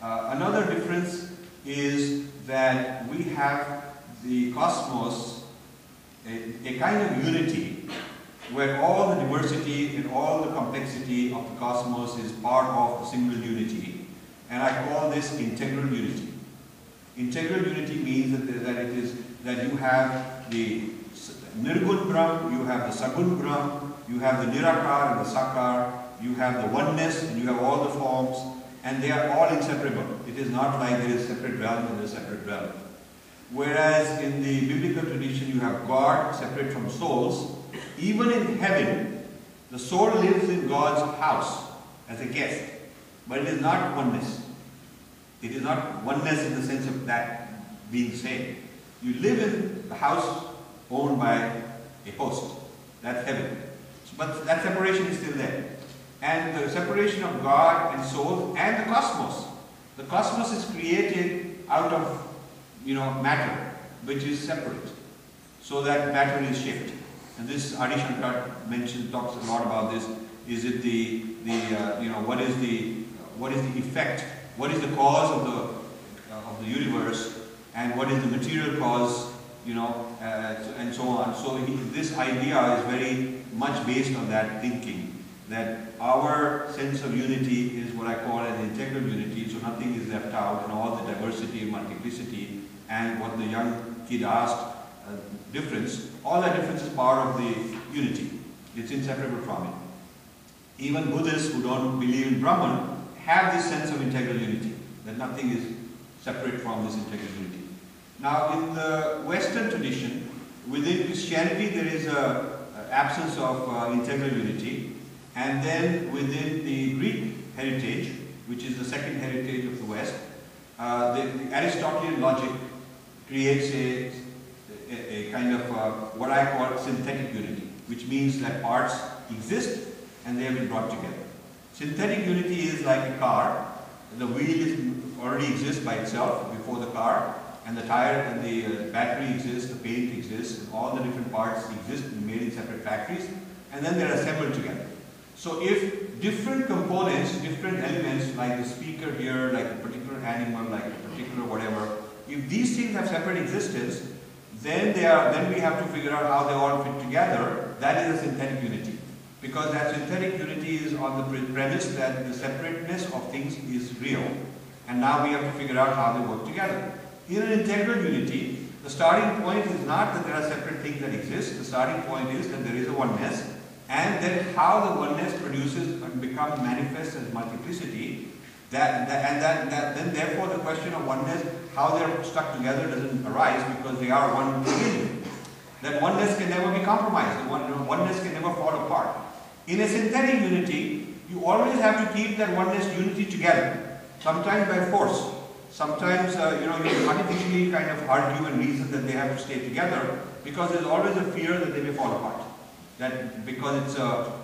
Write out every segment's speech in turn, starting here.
Another difference is that we have the cosmos, a kind of unity, where all the diversity and all the complexity of the cosmos is part of a single unity. And I call this integral unity. Integral unity means that you have the Nirgun Brahm, you have the Sagun Brahm, you have the Nirakar and the Sakar, you have the oneness, and you have all the forms, and they are all inseparable. It is not like there is separate realm and there is separate realm. Whereas in the biblical tradition you have God separate from souls. Even in heaven, the soul lives in God's house as a guest, but it is not oneness. It is not oneness in the sense of that being same. You live in the house owned by a host. That's heaven. But that separation is still there. And the separation of God and soul and the cosmos. The cosmos is created out of, matter, which is separate. So that matter is shaped. And this Adi Shankar talks a lot about this. Is it what is the effect? What is the cause of the universe, and what is the material cause? And so on. So this idea is very much based on that thinking, that our sense of unity is what I call an integral unity. So nothing is left out, and all the diversity and multiplicity, and what the young kid asked. Difference, all that difference is part of the unity. It's inseparable from it. Even Buddhists who don't believe in Brahman have this sense of integral unity, that nothing is separate from this integral unity. Now in the Western tradition, within Christianity there is an absence of integral unity, and then within the Greek heritage, which is the second heritage of the West, the Aristotelian logic creates a kind of what I call synthetic unity, which means that parts exist and they have been brought together. Synthetic unity is like a car. The wheel already exists by itself before the car, and the tire and the battery exists, the paint exists, and all the different parts exist and made in separate factories, and then they're assembled together. So if different components, different elements, like the speaker here, like a particular animal, like a particular whatever, if these things have separate existence, then we have to figure out how they all fit together. That is a synthetic unity. Because that synthetic unity is on the premise that the separateness of things is real, and now we have to figure out how they work together. In an integral unity, the starting point is not that there are separate things that exist. The starting point is that there is a oneness, and then how the oneness produces and becomes manifest as multiplicity. Then therefore the question of oneness, how they are stuck together, doesn't arise, because they are one beginning. That oneness can never be compromised. Oneness can never fall apart. In a synthetic unity, you always have to keep that oneness unity together. Sometimes by force. Sometimes you artificially kind of argue and reason that they have to stay together, because there's always a fear that they may fall apart. That because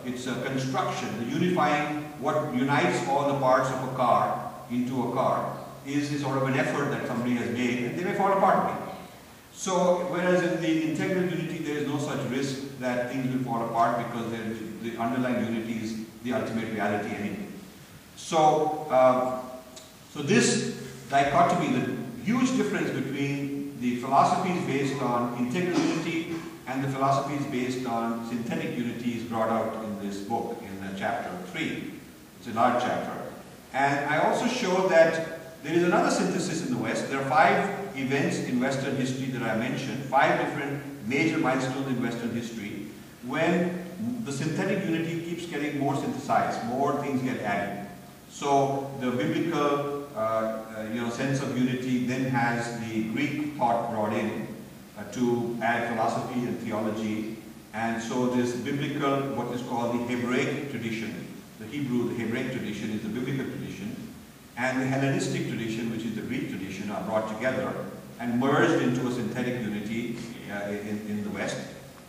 it's a construction, the unifying what unites all the parts of a car into a car is sort of an effort that somebody has made, and they may fall apart. So, whereas in the integral unity there is no such risk that things will fall apart, because the underlying unity is the ultimate reality anyway. So, this dichotomy, the huge difference between the philosophies based on integral unity and the philosophies based on synthetic unity is brought out in this book, in chapter 3. It's a large chapter. And I also show that there is another synthesis in the West. There are 5 events in Western history that I mentioned, 5 different major milestones in Western history, when the synthetic unity keeps getting more synthesized, more things get added. So the biblical sense of unity then has the Greek thought brought in to add philosophy and theology. And so this biblical, what is called the Hebraic tradition, the Hebraic tradition is the biblical tradition, and the Hellenistic tradition, which is the Greek tradition, are brought together and merged into a synthetic unity in the West.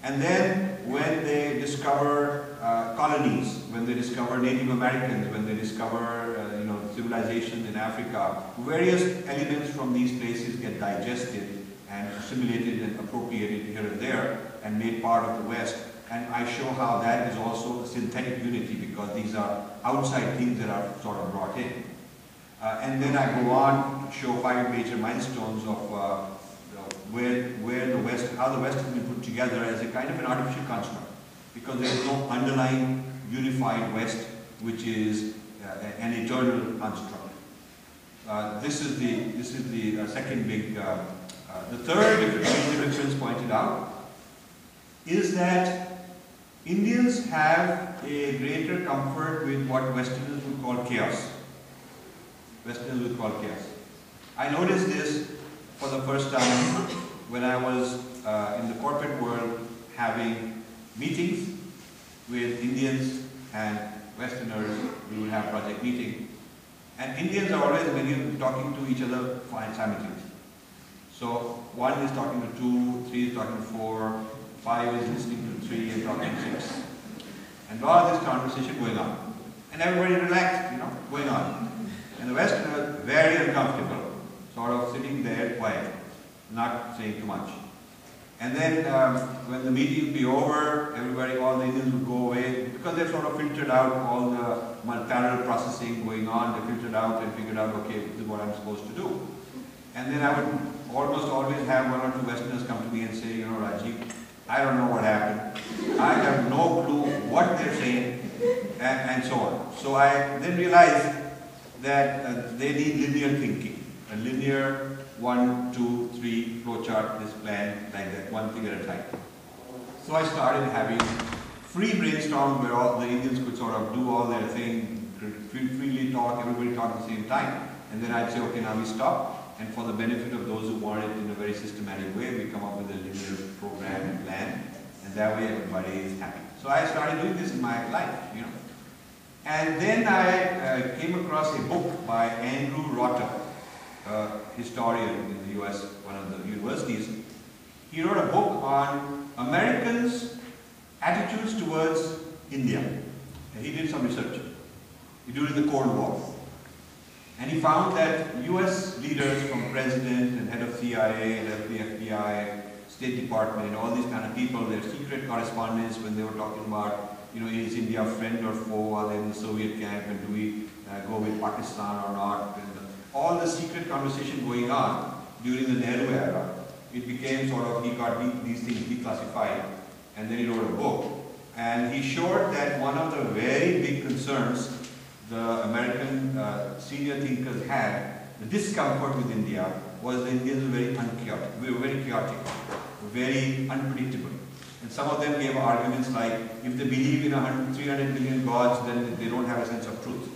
And then when they discover colonies, when they discover Native Americans, when they discover civilizations in Africa, various elements from these places get digested and assimilated and appropriated here and there and made part of the West. And I show how that is also a synthetic unity, because these are outside things that are sort of brought in. And then I go on to show 5 major milestones of where the West, how the West has been put together as a kind of an artificial construct, because there is no underlying unified West, which is an eternal construct. This is the second big. The third major difference pointed out is that Indians have a greater comfort with what Westerners would call chaos. Westerners would call chaos. I noticed this for the first time when I was in the corporate world having meetings with Indians and Westerners. We would have project meeting, and Indians are always, when you're talking to each other, simultaneously. So 1 is talking to 2, 3 is talking to 4, 5 is listening to 3 and talking to 6. And a lot of this conversation going on. And everybody relaxed, going on. And the Westerners very uncomfortable, sort of sitting there quiet, not saying too much. And then when the meeting would be over, all the Indians would go away, because they've sort of filtered out all the parallel processing going on. They filtered out and figured out, okay, this is what I'm supposed to do. And then I would almost always have 1 or 2 Westerners come to me and say, Rajiv, I don't know what happened. I have no clue what they're saying, and so on. So I then realized that they need linear thinking, a linear 1, 2, 3 flowchart, this plan, like that, one thing at a time. So I started having free brainstorms where all the Indians could sort of do all their thing, freely talk, everybody talk at the same time. And then I'd say, okay, now we stop. And for the benefit of those who want it in a very systematic way, we come up with a linear program and plan. And that way everybody is happy. So I started doing this in my life, And then I came across a book by Andrew Rotter, a historian in the US, one of the universities. He wrote a book on Americans' attitudes towards India. And he did some research during the Cold War. And he found that US leaders, from president and head of CIA, head of the FBI, State Department, all these kind of people, their secret correspondence when they were talking about, is India a friend or foe? Are they in the Soviet camp? And do we go with Pakistan or not? And all the secret conversation going on during the Nehru era, it became sort of, he got these things declassified, and then he wrote a book. And he showed that one of the very big concerns the American senior thinkers had, the discomfort with India, was the Indians were very unchaotic. We were very chaotic, very unpredictable. And some of them gave arguments like, if they believe in 300 million gods, then they don't have a sense of truth.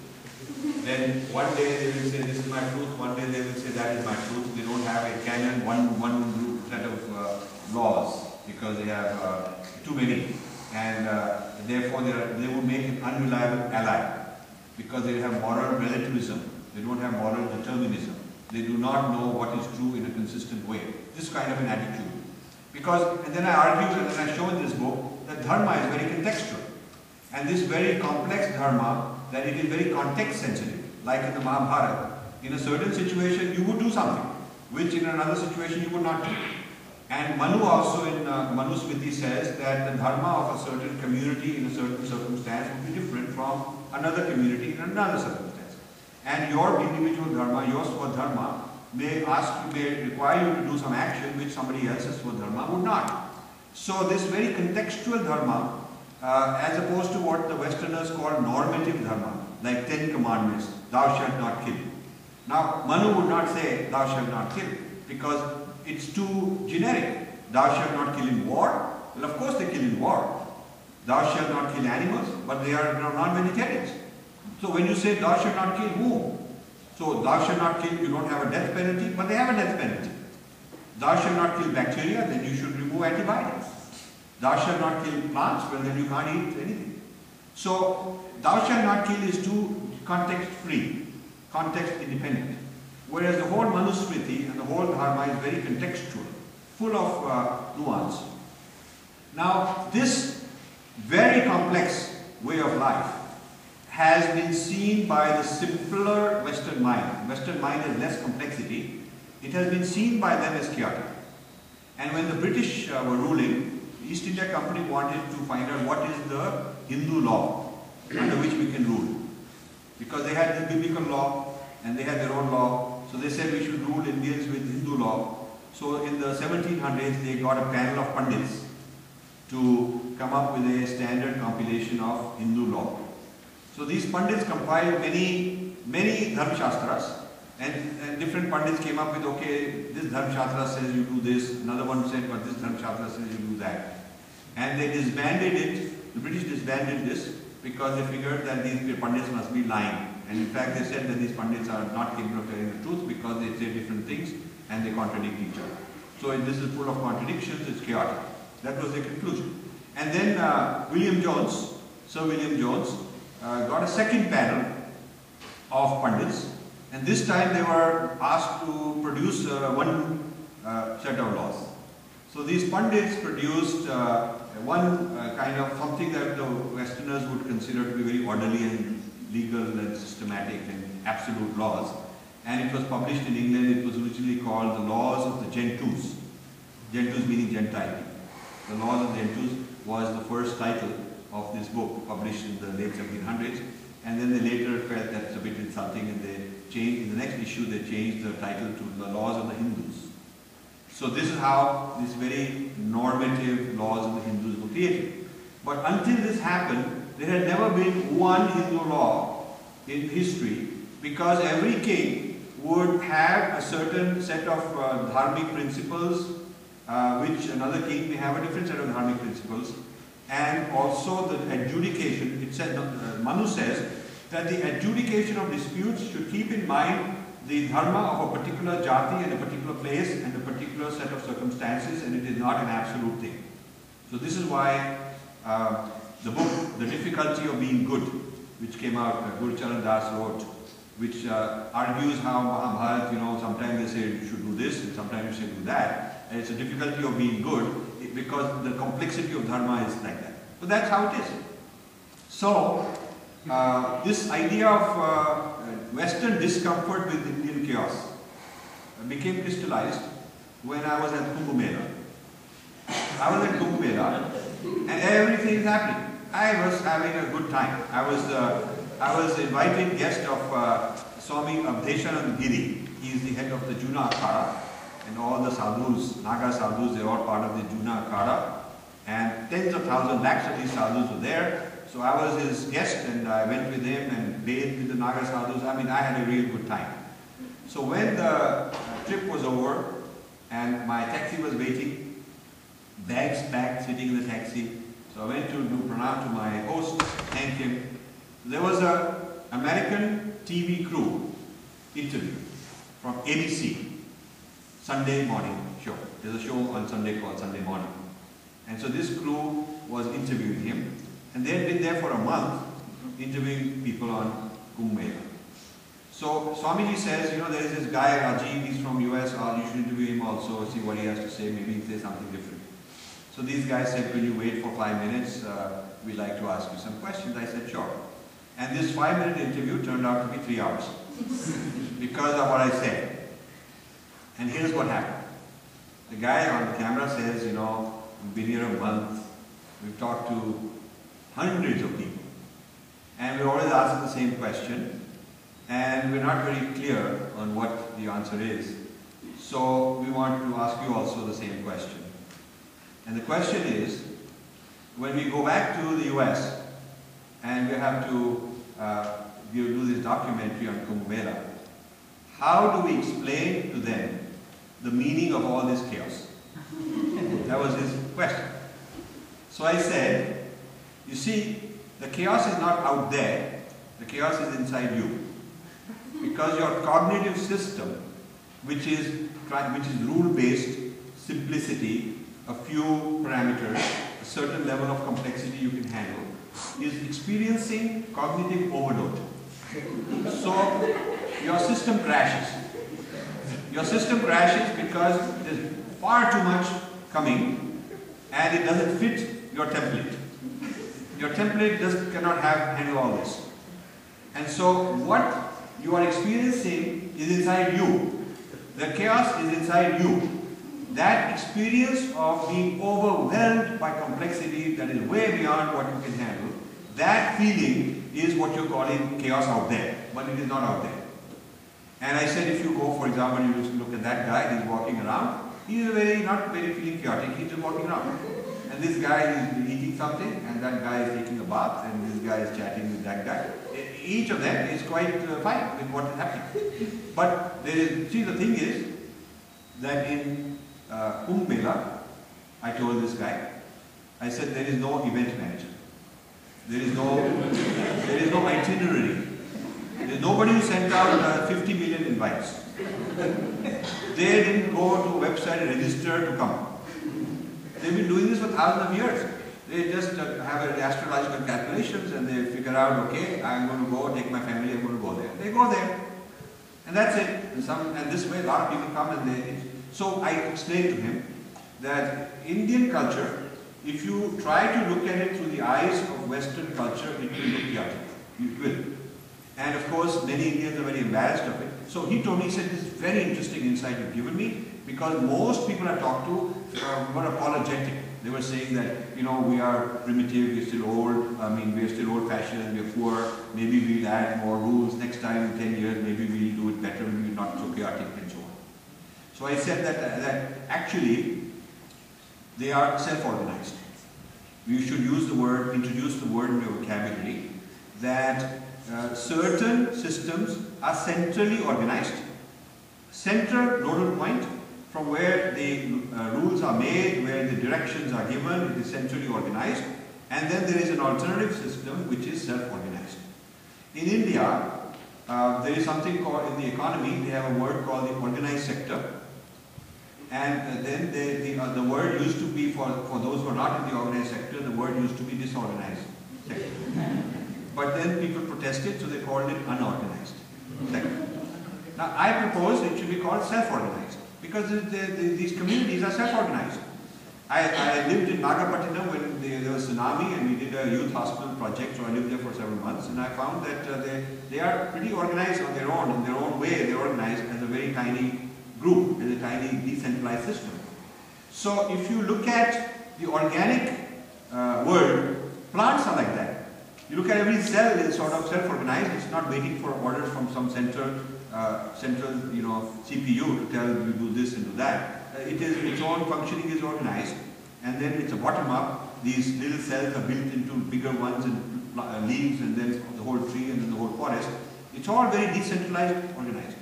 Then one day they will say, this is my truth, one day they will say, that is my truth. They don't have a canon, one group set of laws, because they have too many. And therefore they would make an unreliable ally, because they have moral relativism. They don't have moral determinism. They do not know what is true in a consistent way. This kind of an attitude. And then I argued, and then I show in this book, that dharma is very contextual. And this very complex dharma, that it is very context sensitive. Like in the Mahabharata, in a certain situation you would do something, which in another situation you would not do. And Manu also in Manu Smriti says that the dharma of a certain community in a certain circumstance would be different from another community in another circumstance. And your individual dharma, your swadharma, may require you to do some action which somebody else's swadharma would not. So this very contextual dharma, as opposed to what the Westerners call normative dharma, like 10 commandments, thou shalt not kill. Now Manu would not say thou shalt not kill, because it's too generic. Thou shalt not kill in war. Well, of course they kill in war. Thou shalt not kill animals, but they are non-vegetarians. So when you say thou shalt not kill whom? So thou shalt not kill, you don't have a death penalty, but they have a death penalty. Thou shalt not kill bacteria, then you should remove antibiotics. Thou shalt not kill plants, well then you can't eat anything. So thou shalt not kill is too context-free, context-independent. Whereas the whole Manusmriti and the whole Dharma is very contextual, full of nuance. Now, this very complex way of life has been seen by the simpler Western mind. Western mind has less complexity. It has been seen by them as chaotic. And when the British were ruling, the East India Company wanted to find out what is the Hindu law under which we can rule. Because they had the biblical law, and they had their own law. So they said we should rule Indians with Hindu law. So in the 1700s, they got a panel of Pandits to come up with a standard compilation of Hindu law. So these Pandits compiled many Dharma Shastras, and different Pandits came up with, okay, this Dharma Shastra says you do this, another one said, but this Dharma Shastra says you do that. And they disbanded it, the British disbanded this, because they figured that these Pandits must be lying. And in fact, they said that these Pandits are not capable of telling the truth because they say different things and they contradict each other. So this is full of contradictions, it's chaotic. That was the conclusion. And then Sir William Jones, got a second panel of Pandits, and this time they were asked to produce one set of laws. So these Pandits produced one kind of something that the Westerners would consider to be very orderly and legal and systematic and absolute laws. And it was published in England. It was originally called The Laws of the Gentoos. Gentoos meaning Gentile. The Laws of the Gentoos was the first title of this book, published in the late 1700s. And then they later felt that's a bit insulting, and they changed, in the next issue, they changed the title to The Laws of the Hindus. So this is how these very normative laws of the Hindus were created. But until this happened, there had never been one Hindu law in history, because every king would have a certain set of dharmic principles, which another king may have a different set of dharmic principles. And also the adjudication, it said, Manu says that the adjudication of disputes should keep in mind the dharma of a particular jati and a particular place and a particular set of circumstances, and it is not an absolute thing. So this is why the book, The Difficulty of Being Good, which came out, Guru Charan Das wrote, which argues how Mahabharata, sometimes they say you should do this and sometimes you should do that. And it's a difficulty of being good because the complexity of dharma is like that. So that's how it is. So this idea of Western discomfort with Indian chaos became crystallized when I was at Kumbh Mela. I was at Kumbh Mela and everything is happening. I was having a good time. I was invited guest of Swami Abdeshanand Giri. He is the head of the Juna Akhada, and all the sadhus, Naga sadhus, they're all part of the Juna Akhada, and tens of thousands, lakhs of these sadhus were there. So I was his guest and I went with him and bathed with the Naga sadhus. I mean, I had a real good time. So when the trip was over and my taxi was waiting, bags packed, sitting in the taxi, so I went to do pranam to my host, thank him. There was an American TV crew interview from ABC, Sunday morning show. There's a show on Sunday called Sunday Morning. And so this crew was interviewing him, and they had been there for a month interviewing people on Kumbh Mela. So Swamiji says, there is this guy Rajiv, he's from US, you should interview him also, see what he has to say, maybe he'll say something different. So these guys said, will you wait for 5 minutes? We'd like to ask you some questions. I said, sure. And this 5-minute interview turned out to be 3 hours because of what I said. And here's what happened. The guy on the camera says, we've been here a month, we've talked to hundreds of people, and we're always asking the same question, and we're not very clear on what the answer is. So we want to ask you also the same question. And the question is, when we go back to the US and we have to do this documentary on Kumbh Mela, how do we explain to them the meaning of all this chaos? That was his question. So I said, you see, the chaos is not out there, the chaos is inside you. Because your cognitive system, which is rule-based, simplicity, a few parameters, a certain level of complexity you can handle, is experiencing cognitive overload. So your system crashes. Your system crashes because there's far too much coming and it doesn't fit your template. Your template just cannot handle all this. And so what you are experiencing is inside you. The chaos is inside you. That experience of being overwhelmed by complexity that is way beyond what you can handle, that feeling is what you're calling chaos out there, but it is not out there. And I said, if you go, for example, you just look at that guy, he's walking around, he's not very feeling chaotic, he's just walking around. And this guy is eating something, and that guy is taking a bath, and this guy is chatting with that guy. Each of them is quite fine with what is happening. But there is, see, the thing is that in Kumbh Mela, I told this guy, I said, there is no event manager. There is no itinerary. There's nobody who sent out 50 million invites. They didn't go to a website and register to come. They've been doing this for thousands of years. They just have astrological calculations and they figure out, okay, I'm going to go, take my family, I'm going to go there. They go there. And that's it. And this way a lot of people come and so I explained to him that Indian culture, if you try to look at it through the eyes of Western culture, it will look chaotic. It will. And of course, many Indians are very embarrassed of it. So he told me, he said, this is very interesting insight you've given me, because most people I talked to were apologetic. They were saying that, you know, we are primitive, we're still old, we're still old-fashioned, we're poor, maybe we'll add more rules next time in 10 years, maybe we'll do it better, we're not so chaotic and so on. So I said that actually, they are self-organized. We should use the word, introduce the word in your vocabulary, that certain systems are centrally organized. Central nodal point from where the rules are made, where the directions are given, it is centrally organized. And then there is an alternative system which is self-organized. In India, there is something called, in the economy, they have a word called the organized sector. And then the word used to be, for those who are not in the organized sector, the word used to be disorganized sector. But then people protested, so they called it unorganized sector. Now I propose it should be called self-organized, because these communities are self-organized. I lived in Nagapattinam when there was tsunami and we did a youth hospital project, so I lived there for several months, and I found that they are pretty organized on their own, in their own way. They're organized as a very tiny group, as a tiny decentralized system. So if you look at the organic world, plants are like that. You look at every cell is sort of self-organized. It's not waiting for orders from some central CPU to tell you do this and do that. Its own functioning is organized, and then it's a bottom-up. These little cells are built into bigger ones and leaves, and then the whole tree, and then the whole forest. It's all very decentralized, organized.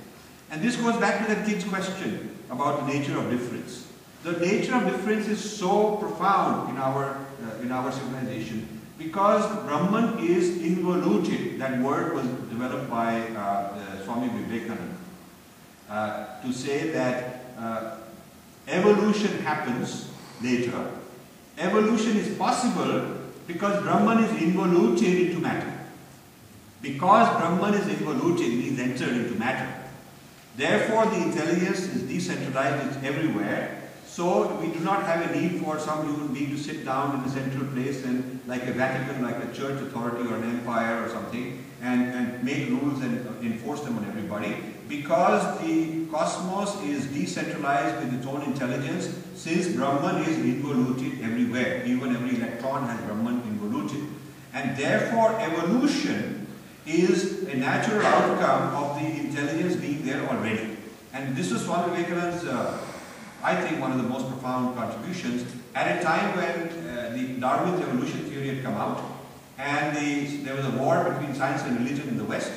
And this goes back to that kid's question about the nature of difference. The nature of difference is so profound in our civilization, because Brahman is involuted. That word was developed by Swami Vivekananda to say that evolution happens later. Evolution is possible because Brahman is involuted into matter. Because Brahman is involuted, means entered into matter. Therefore, the intelligence is decentralized, it's everywhere. So we do not have a need for some human being to sit down in a central place and, like a Vatican, like a church authority or an empire or something, and make rules and enforce them on everybody. Because the cosmos is decentralized with its own intelligence, since Brahman is involuted everywhere. Even every electron has Brahman involuted. And therefore, evolution is a natural outcome of the intelligence being there already. And this was Swami Vivekananda's, I think, one of the most profound contributions at a time when the Darwin's evolution theory had come out, and there was a war between science and religion in the West.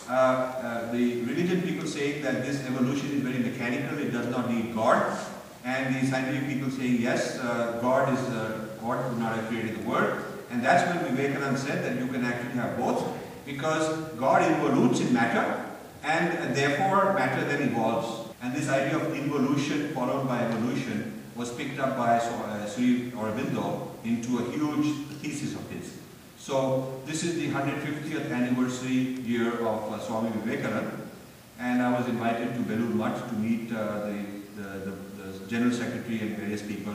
The religion people saying that this evolution is very mechanical, it does not need God, and the scientific people saying yes, God would not have created the world. And that's when Vivekananda said that you can actually have both, because God involutes in matter, and therefore matter then evolves. And this idea of involution followed by evolution was picked up by Sri Aurobindo into a huge thesis of his. So this is the 150th anniversary year of Swami Vivekananda, and I was invited to Belur Mutt to meet the General Secretary and various people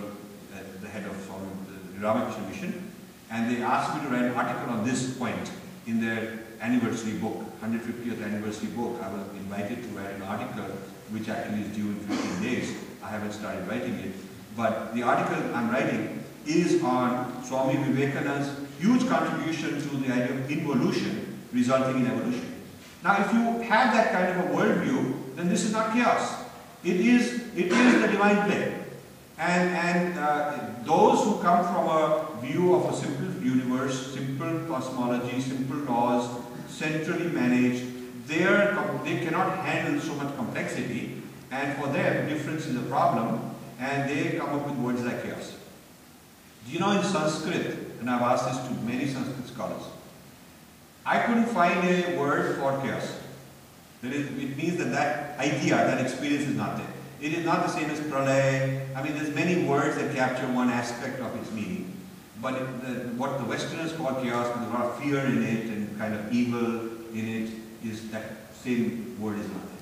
at the head of the Chinmaya Mission, and they asked me to write an article on this point in their anniversary book, 150th anniversary book. I was invited to write an article which actually is due in 15 days. I haven't started writing it, but the article I'm writing is on Swami Vivekananda's huge contribution to the idea of involution resulting in evolution. Now, if you have that kind of a worldview, then this is not chaos. It is the divine play. And those who come from a view of a simple universe, simple cosmology, simple laws, centrally managed, they cannot handle so much complexity, and for them difference is a problem, and they come up with words like chaos. Do you know in Sanskrit, and I've asked this to many Sanskrit scholars, I couldn't find a word for chaos. It means that idea, that experience is not there. It is not the same as pralay. I mean, there's many words that capture one aspect of its meaning. But what the Westerners call chaos, with a lot of fear in it and kind of evil in it, is that same word is not there.